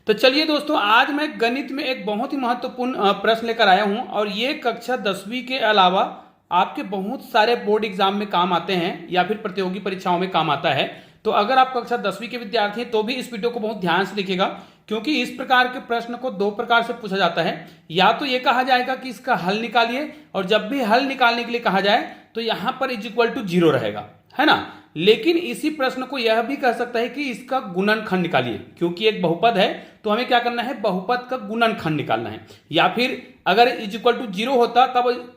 तो चलिए दोस्तों, आज मैं गणित में एक बहुत ही महत्वपूर्ण प्रश्न लेकर आया हूं और ये कक्षा 10वीं के अलावा आपके बहुत सारे बोर्ड एग्जाम में काम आते हैं या फिर प्रतियोगी परीक्षाओं में काम आता है। तो अगर आप कक्षा 10वीं के विद्यार्थी हैं तो भी इस वीडियो को बहुत ध्यान से देखिएगा, क्योंकि इस प्रकार के प्रश्न को दो प्रकार से पूछा जाता है। या तो ये कहा जाएगा कि इसका हल निकालिए, और जब भी हल निकालने के लिए कहा जाए तो यहां पर इज इक्वल टू 0 रहेगा, है ना। लेकिन इसी प्रश्न को यह भी कह सकता है कि इसका गुणनखंड निकालिए, क्योंकि एक बहुपद है तो हमें क्या करना है, बहुपद का गुणनखंड निकालना है। या फिर अगर इज इक्वल टू 0 होता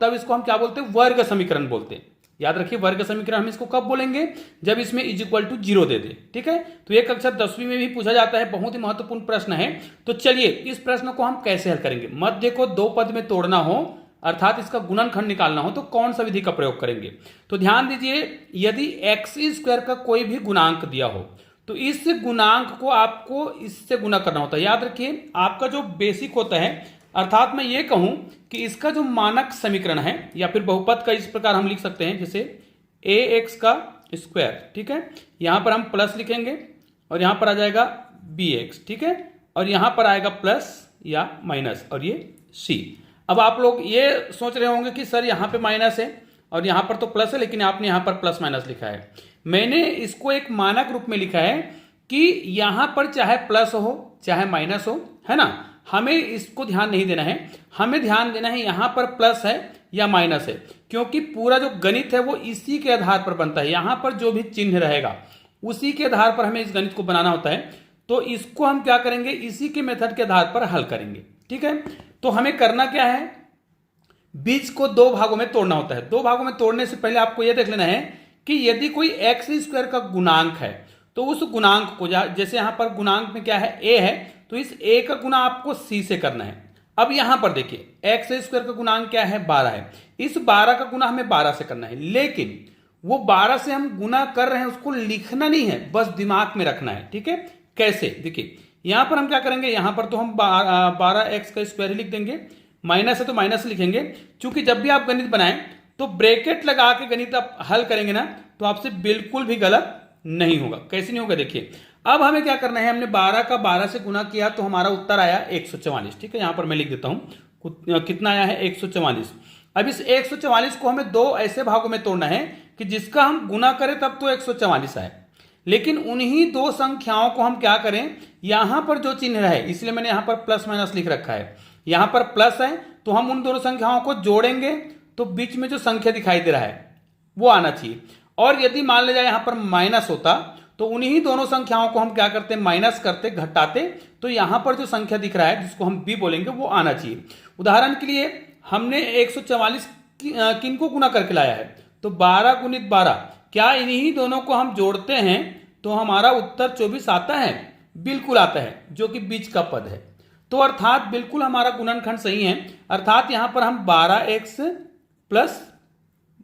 तब इसको हम क्या बोलते हैं, वर्ग समीकरण बोलते हैं। याद रखिए, वर्ग समीकरण हम इसको कब बोलेंगे, जब इसमें इज इक्वल टू 0 दे दे। ठीक है, तो ये कक्षा 10वीं में भी पूछा जाता है, बहुत ही महत्वपूर्ण प्रश्न है। तो चलिए इस प्रश्न को हम कैसे हल करेंगे। मध्य को दो पद में तोड़ना हो अर्थात इसका गुणनखंड निकालना हो तो कौन सा विधि का प्रयोग करेंगे। तो ध्यान दीजिए, यदि एक्स स्क्वायर का कोई भी गुणांक दिया हो तो इस गुणांक को आपको इससे गुणा करना होता है। याद रखिए, आपका जो बेसिक होता है, अर्थात मैं ये कहूं कि इसका जो मानक समीकरण है या फिर बहुपद का इस प्रकार हम लिख सकते हैं, जैसे ए एक्स का स्क्वायर। ठीक है, यहां पर हम प्लस लिखेंगे और यहां पर आ जाएगा बी एक्स। ठीक है, और यहां पर आएगा प्लस या माइनस और ये सी। अब आप लोग ये सोच रहे होंगे कि सर यहाँ पे माइनस है और यहाँ पर तो प्लस है, लेकिन आपने यहाँ पर प्लस माइनस लिखा है। मैंने इसको एक मानक रूप में लिखा है कि यहाँ पर चाहे प्लस हो चाहे माइनस हो, है ना। हमें इसको ध्यान नहीं देना है, हमें ध्यान देना है यहाँ पर प्लस है या माइनस है, क्योंकि पूरा जो गणित है वो इसी के आधार पर बनता है। यहाँ पर जो भी चिन्ह रहेगा उसी के आधार पर हमें इस गणित को बनाना होता है। तो इसको हम क्या करेंगे, इसी के मेथड के आधार पर हल करेंगे। ठीक है, तो हमें करना क्या है, बीज को दो भागों में तोड़ना होता है। दो भागों में तोड़ने से पहले आपको यह देख लेना है कि यदि कोई एक्स स्क्वायर का गुणांक है तो उस गुणांक को, जैसे यहां पर गुणांक में क्या है, ए है, तो इस ए का गुणा आपको सी से करना है। अब यहां पर देखिए, एक्स स्क्वायर का गुणांक क्या है, 12 है। इस 12 का गुणा हमें 12 से करना है, लेकिन वो 12 से हम गुना कर रहे हैं उसको लिखना नहीं है, बस दिमाग में रखना है। ठीक है, कैसे, देखिए यहां पर हम क्या करेंगे, यहां पर तो हम 12x का स्क्वायर ही लिख देंगे, माइनस है तो माइनस लिखेंगे। क्योंकि जब भी आप गणित बनाएं तो ब्रैकेट लगा के गणित आप हल करेंगे ना, तो आपसे बिल्कुल भी गलत नहीं होगा। कैसे नहीं होगा, देखिए अब हमें क्या करना है, हमने 12 का 12 से गुना किया तो हमारा उत्तर आया 144। ठीक है, यहां पर मैं लिख देता हूं कितना आया है, 144। अब इस 144 को हमें दो ऐसे भागों में तोड़ना है कि जिसका हम गुना करें तब तो 144 आए, लेकिन उन्हीं दो संख्याओं को हम क्या करें, यहां पर जो चिन्ह है, इसलिए मैंने यहां पर प्लस माइनस लिख रखा है। यहां पर प्लस है तो हम उन दोनों संख्याओं को जोड़ेंगे तो बीच में जो संख्या दिखाई दे रहा है वो आना चाहिए। और यदि मान लिया जाए यहां पर माइनस होता तो उन्हीं दोनों संख्याओं को हम क्या करते, माइनस करते, घटाते, तो यहां पर जो संख्या दिख रहा है जिसको हम बी बोलेंगे वो आना चाहिए। उदाहरण के लिए हमने 144 किन को गुना करके लाया है, तो 12 गुणित 12, क्या इन्हीं दोनों को हम जोड़ते हैं तो हमारा उत्तर 24 आता है, बिल्कुल आता है, जो कि बीच का पद है। तो अर्थात बिल्कुल हमारा गुणनखंड सही है। अर्थात यहां पर हम 12x प्लस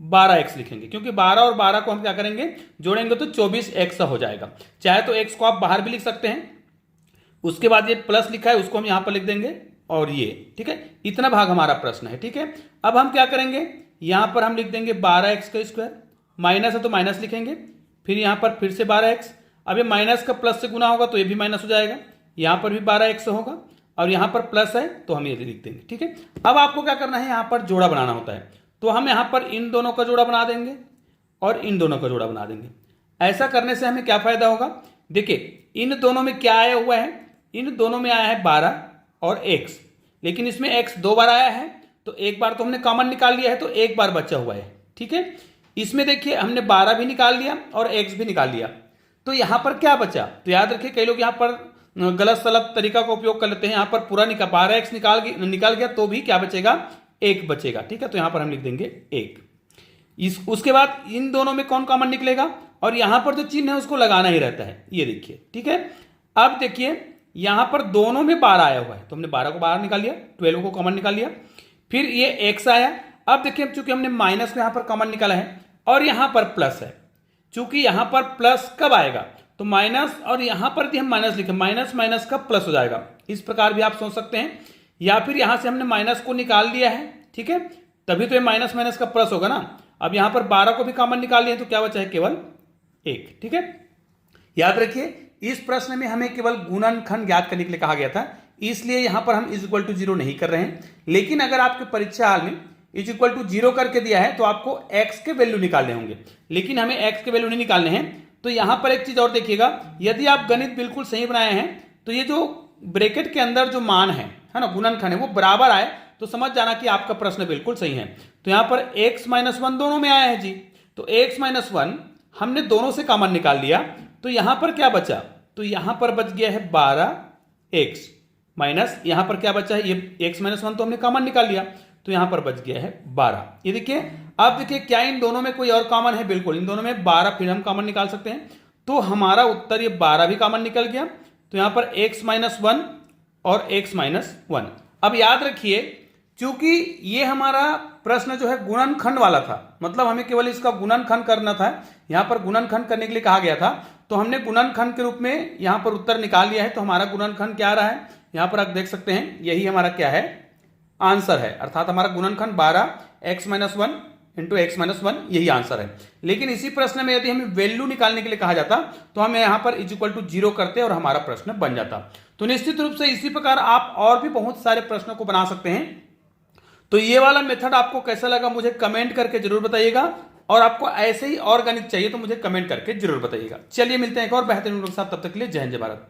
12x लिखेंगे, क्योंकि 12 और 12 को हम क्या करेंगे, जोड़ेंगे तो 24x हो जाएगा। चाहे तो x को आप बाहर भी लिख सकते हैं, उसके बाद ये प्लस लिखा है उसको हम यहां पर लिख देंगे और ये। ठीक है, इतना भाग हमारा प्रश्न है। ठीक है, अब हम क्या करेंगे, यहां पर हम लिख देंगे 12x का स्क्वायर, माइनस है तो माइनस लिखेंगे, फिर यहां पर फिर से 12x। अब ये माइनस का प्लस से गुना होगा तो ये भी माइनस हो जाएगा, यहां पर भी 12x होगा, और यहां पर प्लस है तो हम ये लिख देंगे। ठीक है, अब आपको क्या करना है, यहां पर जोड़ा बनाना होता है, तो हम यहां पर इन दोनों का जोड़ा बना देंगे और इन दोनों का जोड़ा बना देंगे। ऐसा करने से हमें क्या फायदा होगा, देखिए इन दोनों में क्या आया हुआ है, इन दोनों में आया है 12 और x, लेकिन इसमें x 2 बार आया है तो एक बार तो हमने कॉमन निकाल लिया है तो एक बार बचा हुआ है। ठीक है, इसमें देखिए हमने 12 भी निकाल लिया और x भी निकाल लिया, तो यहां पर क्या बचा, तो याद रखिए कई लोग यहां पर गलत सलत तरीका का उपयोग कर लेते हैं। यहां पर पूरा 12x निकाल गया तो भी क्या बचेगा, 1 बचेगा। ठीक है, तो यहां पर हम लिख देंगे 1। उसके बाद इन दोनों में कौन कॉमन निकलेगा, और यहां पर जो चिन्ह है उसको लगाना ही रहता है, ये देखिए। ठीक है, अब देखिए यहां पर दोनों में 12 आया हुआ है तो हमने 12 को बाहर निकाल लिया, 12 को कॉमन निकाल लिया, फिर ये x आया। अब देखिए चूंकि हमने माइनस को यहां पर कॉमन निकाला है और यहां पर प्लस है, चूंकि यहां पर प्लस कब आएगा, तो माइनस, और यहां पर भी हम माइनस लिखे, माइनस माइनस का प्लस हो जाएगा, इस प्रकार भी आप सोच सकते हैं। या फिर यहां से हमने माइनस को निकाल लिया है, ठीक है, तभी तो ये माइनस माइनस का प्लस होगा ना। अब यहां पर 12 को भी कॉमन निकाल लिया तो क्या बचा है, केवल 1। ठीक है, याद रखिए इस प्रश्न में हमें केवल गुणनखंड ज्ञात करने के लिए कहा गया था, इसलिए यहां पर हम इज इक्वल टू 0 नहीं कर रहे हैं। लेकिन अगर आपके परीक्षा हाल में इज इक्वल टू 0 करके दिया है तो आपको x के वैल्यू निकालने होंगे, लेकिन हमें x के वैल्यू नहीं निकालने हैं। तो यहां पर एक चीज और देखिएगा, यदि आप गणित बिल्कुल सही बनाए हैं तो ये जो ब्रैकेट के अंदर जो मान है ना, गुणनखंड है, वो बराबर आए तो समझ जाना कि आपका प्रश्न बिल्कुल सही है। तो यहां पर x - 1 दोनों में आया है जी, तो x - 1 हमने दोनों से कॉमन निकाल लिया, तो यहां पर क्या बचा, तो यहां पर बच गया है 12x माइनस यहां पर क्या बचा है, ये x - 1 तो हमने कॉमन निकाल लिया, तो यहां पर बच गया है 12। ये देखिए, अब देखिए क्या इन दोनों में कोई और कॉमन है, बिल्कुल इन दोनों में 12 फिर हम कॉमन निकाल सकते हैं, तो हमारा उत्तर ये 12 भी कॉमन निकल गया। तो यहां पर x - 1 और x - 1। अब याद रखिए, क्योंकि ये हमारा प्रश्न जो है गुणनखंड वाला था, मतलब हमें केवल इसका गुणनखंड करना था, यहां पर गुणनखंड करने के लिए कहा गया था, तो हमने गुणनखंड के रूप में यहां पर उत्तर निकाल लिया है। तो हमारा गुणनखंड क्या रहा है, यहां पर आप देख सकते हैं, यही हमारा क्या है, आंसर है, अर्थात हमारा गुणनखंड 12 x - 1 इंटू x - 1 यही आंसर है। लेकिन इसी प्रश्न में यदि हमें वैल्यू निकालने के लिए कहा जाता तो हम यहां पर इज इक्वल टू 0 करते और हमारा प्रश्न बन जाता। तो निश्चित रूप से इसी प्रकार आप और भी बहुत सारे प्रश्नों को बना सकते हैं। तो ये वाला मेथड आपको कैसा लगा मुझे कमेंट करके जरूर बताइएगा, और आपको ऐसे ही और गणित चाहिए तो मुझे कमेंट करके जरूर बताइएगा। चलिए मिलते हैं एक और बेहतरीन वीडियो के साथ, तब तक के लिए जय हिंद जय भारत।